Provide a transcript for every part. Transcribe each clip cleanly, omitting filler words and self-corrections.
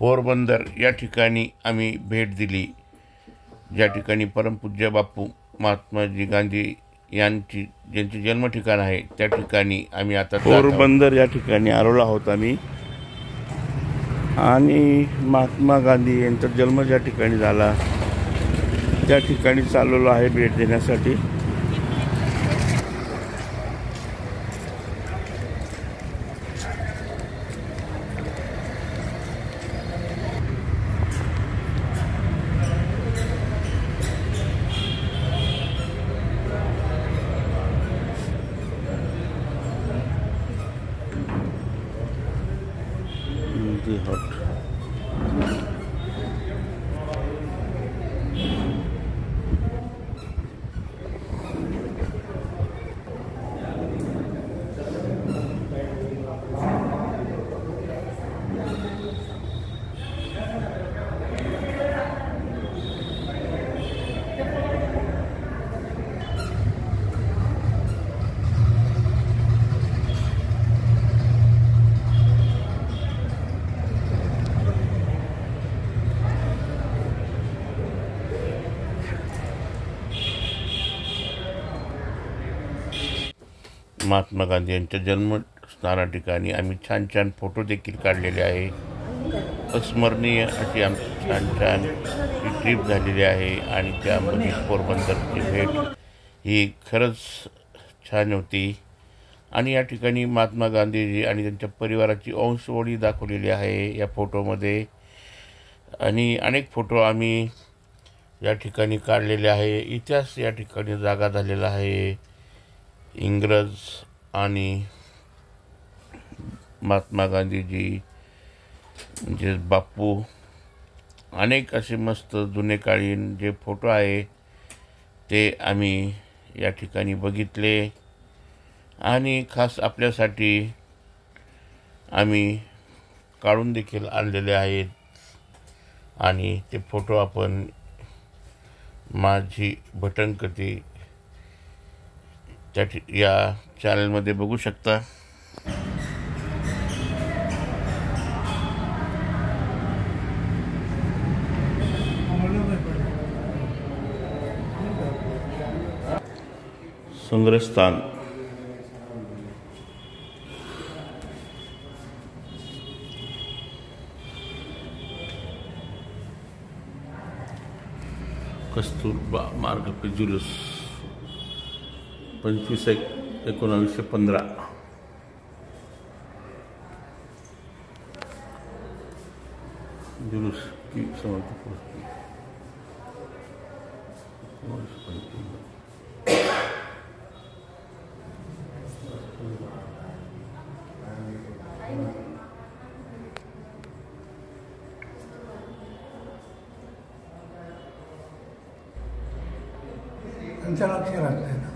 पोरबंदर या ठिकाणी आम्ही भेट दिली, ज्या ठिकाणी परमपूज्य बापू महात्माजी गांधी ज्यांचे जन्म ठिकाण आहे त्या ठिकाणी आम्ही आता पोरबंदर या ठिकाणी आलेलो आहोत आम्ही। आणि महात्मा गांधी यांचा जन्म ज्या ठिकाणी झाला त्या ठिकाणी चाललेलो आहे भेट देण्यासाठी। हॉट महात्मा गांधी यांच्या जन्मस्थाना ठिकाणी आम्ही छान छान फोटो देखील काढलेले आहे। अस्मरणीय अशी आमची छान ट्रिप झालेली आहे आणि त्यामध्ये पोरबंदरची भेट ही खरंच छान होती। आणि या ठिकाणी महात्मा गांधीजी आणि त्यांच्या परिवाराची वंशवळी दाखवलेली आहे या फोटोमध्ये। आणि अनेक फोटो आम्ही या ठिकाणी काढलेले आहे। इतिहास या ठिकाणी जागा झालेला आहे। इंग्रज आणि महात्मा गांधीजी म्हणजे बापू, अनेक असे मस्त जुने काळीन जे फोटो आहे ते आम्ही या ठिकाणी बघितले आणि खास आपल्यासाठी आम्ही काढून देखील आणलेले आहेत। आणि ते फोटो आपण माझी भटकंती या चॅनलमध्ये बघू शकता। संग्रहस्थान कस्तुरबा मार्ग पे जुलूस 25/1915 जुलूस की समाप्ति लक्ष राखते ना।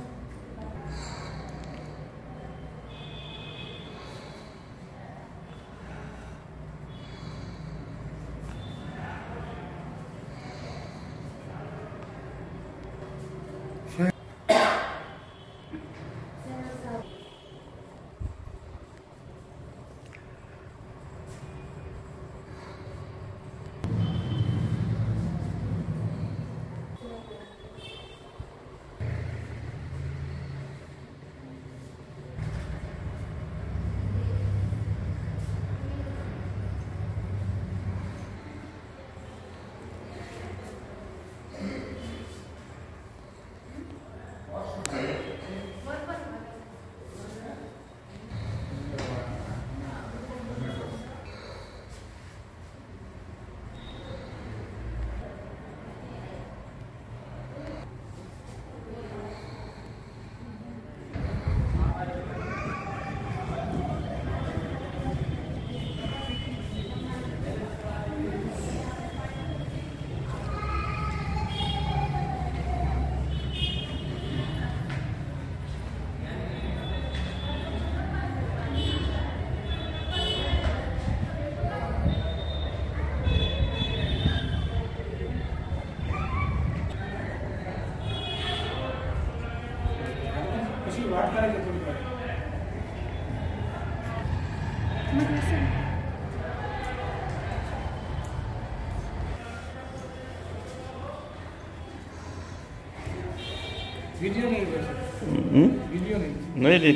नाही रे.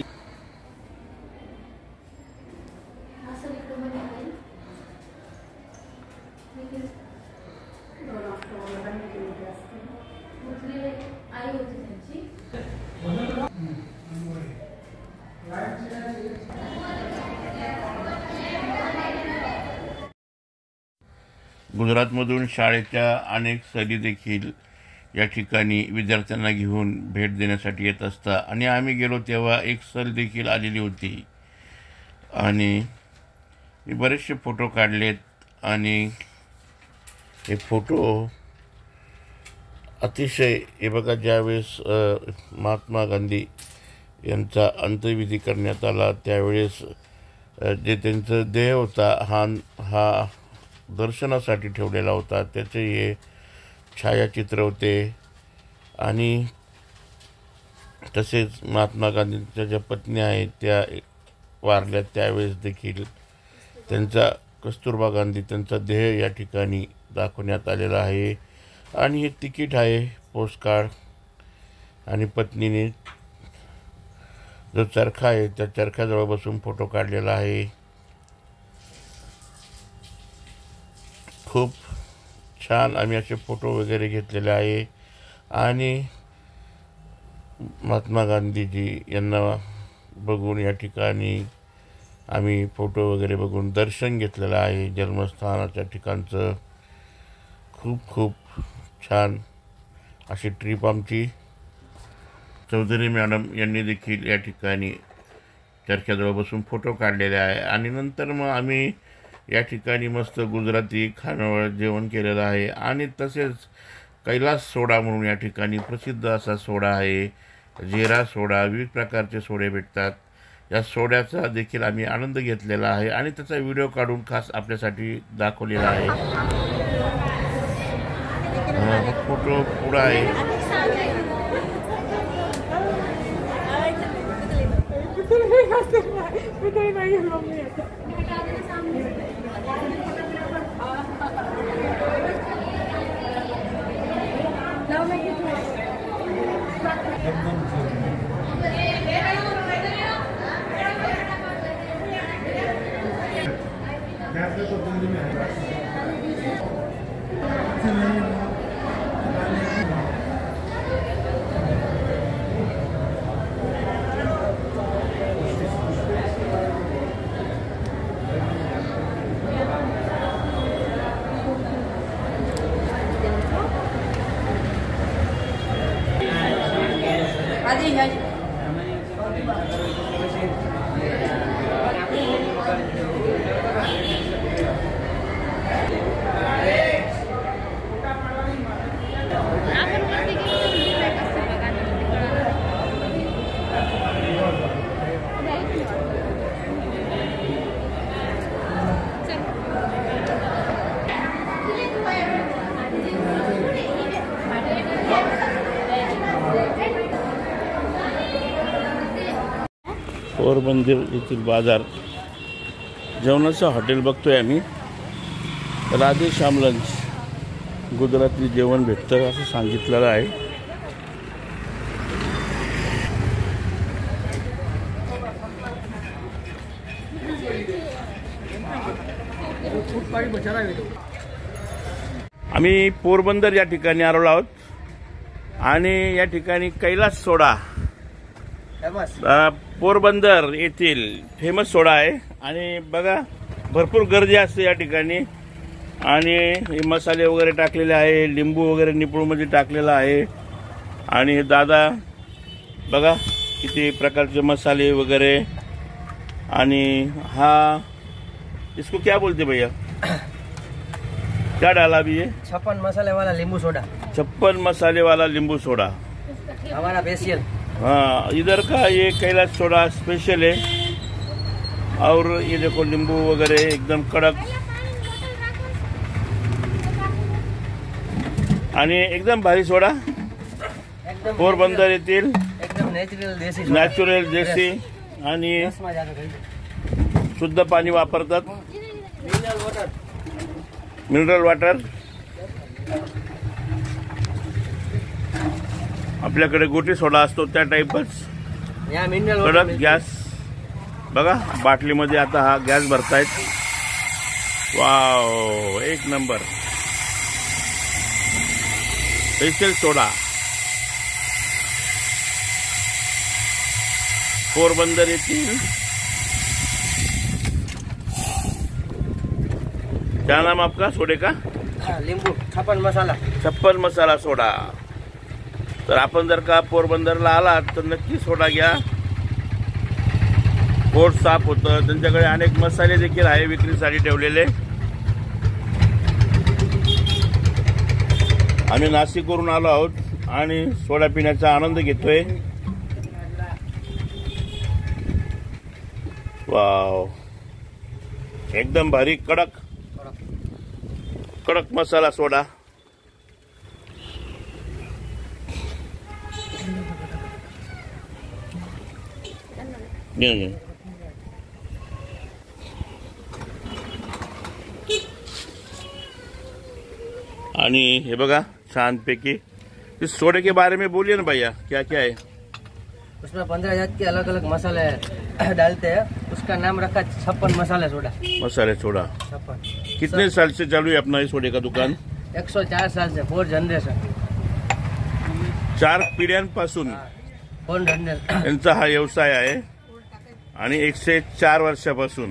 गुजरातमधून शाळेच्या अनेक सहली देखील या ठिकाणी विद्यार्थ्यांना घेऊन भेट देण्यासाठी येत असतात आणि आम्ही गेलो तेव्हा एक सहल देखील आलेली होती आणि मी बरेचसे फोटो काढलेत आणि हे फोटो अतिशय हे बघा, ज्यावेळेस महात्मा गांधी यांचा अंत्यविधी करण्यात आला त्यावेळेस जे त्यांचं देह होता हा दर्शनासाठी ठेवलेला होता, त्याचे हे छायाचित्र होते. आणि तसेच महात्मा गांधींच्या ज्या पत्नी आहेत त्या वारल्या त्यावेळेस देखील त्यांचा कस्तुरबा गांधी त्यांचा देह या ठिकाणी दाखवण्यात आलेला आहे. आणि हे तिकीट आहे, पोस्टकार्ड. आणि पत्नीने जो चरखा आहे त्या चरख्याजवळ बसून फोटो काढलेला आहे. खूप छान आम्ही असे फोटो वगैरे घेतलेले आहे आणि महात्मा गांधीजी यांना बघून या ठिकाणी आम्ही फोटो वगैरे बघून दर्शन घेतलेलं आहे जन्मस्थानाच्या ठिकाणचं. खूप खूप छान अशी ट्रिप आमची. चौधरी मॅडम यांनी देखील या ठिकाणी चरख्याजवळ बसून फोटो काढलेले आहे. आणि नंतर मग आम्ही या ठिकाणी मस्त गुजराती खानावळ जेवण केलेलं आहे. आणि तसेच कैलास सोडा म्हणून या ठिकाणी प्रसिद्ध असा सोडा आहे, जीरा सोडा. विविध प्रकारचे सोडे भेटतात. या सोड्याचा देखील आम्ही आनंद घेतलेला आहे आणि त्याचा व्हिडिओ काढून खास आपल्यासाठी दाखवलेला आहे. फोटो पुढं आहे. पोरबंदर येथील बाजार जेवणाचं हॉटेल बघतोय आम्ही. राधे श्याम लंच, गुजराती जेवण भेटतं असं सांगितलेलं आहे. आम्ही पोरबंदर या ठिकाणी आलो आहोत आणि या ठिकाणी कैलास सोडा पोरबंदर येथील फेमस सोडा आहे. आणि बघा भरपूर गर्दी असते या ठिकाणी. आणि हे मसाले वगैरे टाकलेले आहे, लिंबू वगैरे निपुळमध्ये टाकलेला आहे. आणि हे दादा बघा किती प्रकारचे मसाले वगैरे. आणि हा इसको क्या बोलते भैया, क्या डाला अभी ये? 56 मसाले वाला नींबू सोडा. 56 मसाले वाला नींबू सोडा हमारा स्पेशल. हाँ, इधर का ये कैलाश सोडा स्पेशल है. और ये देखो नींबू वगैरह एकदम कड़क आणि एकदम भारी सोडा. पोरबंदर येथील एकदम नॅचरल देसी आणि शुद्ध पाणी वापरतात, मिनरल वॉटर. आपल्याकडे गोटी सोडा असतो त्या टाईपच यहाँ मिनरल कडक गॅस बघा. बाटलीमध्ये आता हा गॅस भरतायत. वाव, एक नंबर स्पेशल सोडा पोरबंदर येथील. क्या नाम आपका सोडे का? लिंबू 56 मसाला. 56 मसाला सोडा. तर आपण जर का पोरबंदरला आलात तर नक्की सोडा घ्या. पोट साफ होतं. त्यांच्याकडे अनेक मसाले देखील आहे विक्रीसाठी ठेवलेले. आम्ही नाशिकवरून आलो आहोत आणि सोडा पिण्याचा आनंद घेतोय. वाव, एकदम भारी कडक कडक मसाला सोडा. आणि हे बघा छानपैकी. इस सोडे के बारे में बोलिए ना भैया, क्या क्या है उसमें 15 जात के अलग अलग मसाले डालते हैं. उसका नाम रखा 56 मसाला सोडा. मसाले सोडा. 56. कितने साल से चालू है अपना ये सोडे का दुकान? 104 साल से 4 जनरेशन. 4 पिढ्यांपासून 4 जनरेशन यांचा हा व्यवसाय आहे आणि 104 वर्षापासून.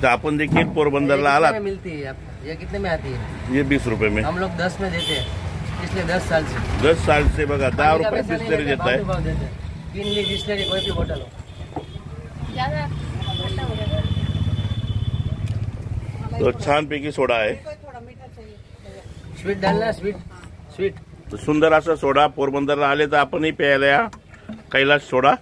तर आपण देखील पोरबंदरला आलात. मिलती है ये कितने में आती है? ये 20 रुपए में. हम लोग 10 में देते हैं पिछले 10 साल से. 10 साल से बघा 10 रुपये बिस्लरी देत आहे. 3 लीटर बिस्लरी कोई भी बोतल हो. तो छानपैकी सोडा आहे. स्वीट डालना. स्वीट स्वीट सुंदर असा सोडा. पोरबंदरला आले तर आपणही प्यायला या कैलाश सोडा.